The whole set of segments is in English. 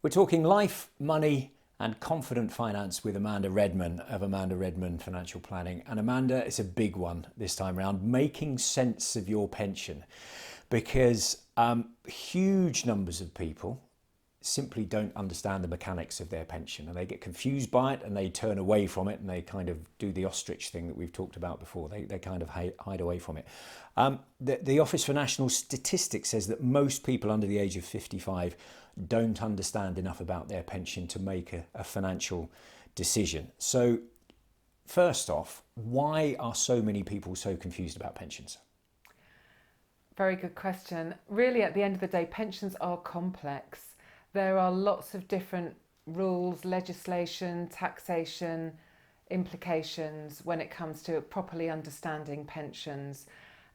We're talking life, money, and confident finance with Amanda Redman of Amanda Redman Financial Planning. And Amanda, it's a big one this time around, making sense of your pension, because huge numbers of people simply don't understand the mechanics of their pension, and they get confused by it and they turn away from it, and they kind of do the ostrich thing that we've talked about before. They kind of hide away from it. The Office for National Statistics says that most people under the age of 55 don't understand enough about their pension to make a financial decision. So first off, why are so many people so confused about pensions? Very good question. Really, at the end of the day, pensions are complex. There are lots of different rules, legislation, taxation, implications when it comes to properly understanding pensions.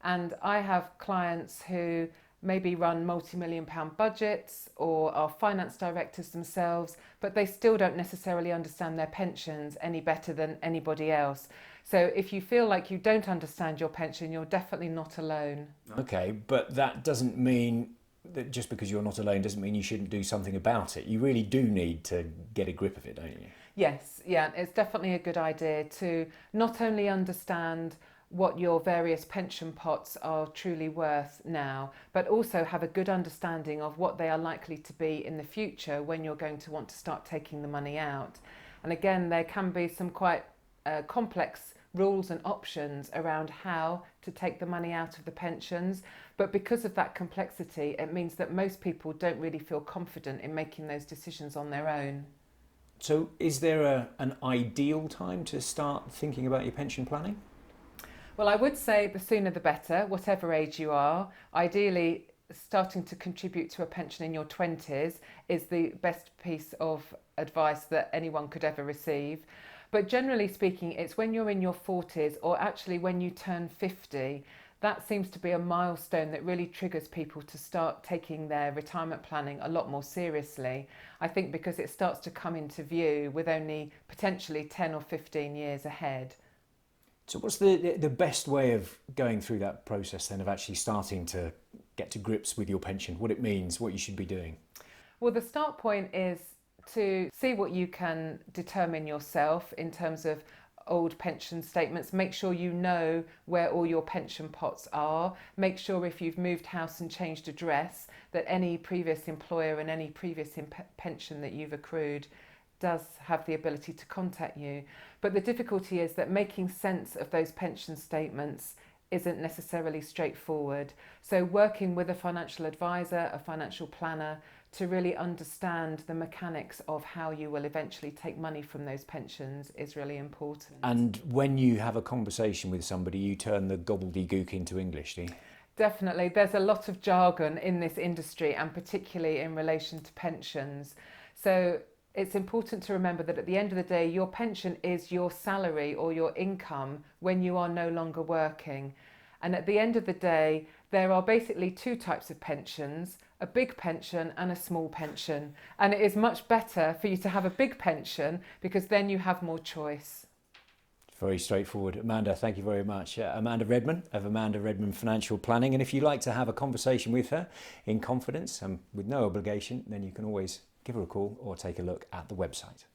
And I have clients who maybe run multi-million pound budgets or are finance directors themselves, but they still don't necessarily understand their pensions any better than anybody else. So if you feel like you don't understand your pension, you're definitely not alone. Okay, but that doesn't mean that just because you're not alone doesn't mean you shouldn't do something about it. You really do need to get a grip of it, don't you? Yes, yeah, it's definitely a good idea to not only understand what your various pension pots are truly worth now, but also have a good understanding of what they are likely to be in the future when you're going to want to start taking the money out. And again, there can be some quite complex rules and options around how to take the money out of the pensions. But because of that complexity, it means that most people don't really feel confident in making those decisions on their own. So is there an ideal time to start thinking about your pension planning? Well, I would say the sooner the better, whatever age you are. Ideally, starting to contribute to a pension in your 20s is the best piece of advice that anyone could ever receive. But generally speaking, it's when you're in your 40s, or actually when you turn 50, that seems to be a milestone that really triggers people to start taking their retirement planning a lot more seriously. I think because it starts to come into view with only potentially 10 or 15 years ahead. So what's the best way of going through that process then, of actually starting to get to grips with your pension, what it means, what you should be doing? Well, the start point is to see what you can determine yourself in terms of old pension statements. Make sure you know where all your pension pots are. Make sure if you've moved house and changed address that any previous employer and any previous pension that you've accrued does have the ability to contact you. But the difficulty is that making sense of those pension statements isn't necessarily straightforward. So working with a financial advisor, a financial planner, to really understand the mechanics of how you will eventually take money from those pensions is really important. And when you have a conversation with somebody, you turn the gobbledygook into English, do you? Definitely. There's a lot of jargon in this industry, and particularly in relation to pensions. So it's important to remember that at the end of the day, your pension is your salary or your income when you are no longer working. And at the end of the day, there are basically two types of pensions, a big pension and a small pension. And it is much better for you to have a big pension because then you have more choice. Very straightforward. Amanda, thank you very much. Amanda Redman of Amanda Redman Financial Planning. And if you'd like to have a conversation with her in confidence and with no obligation, then you can always give her a call or take a look at the website.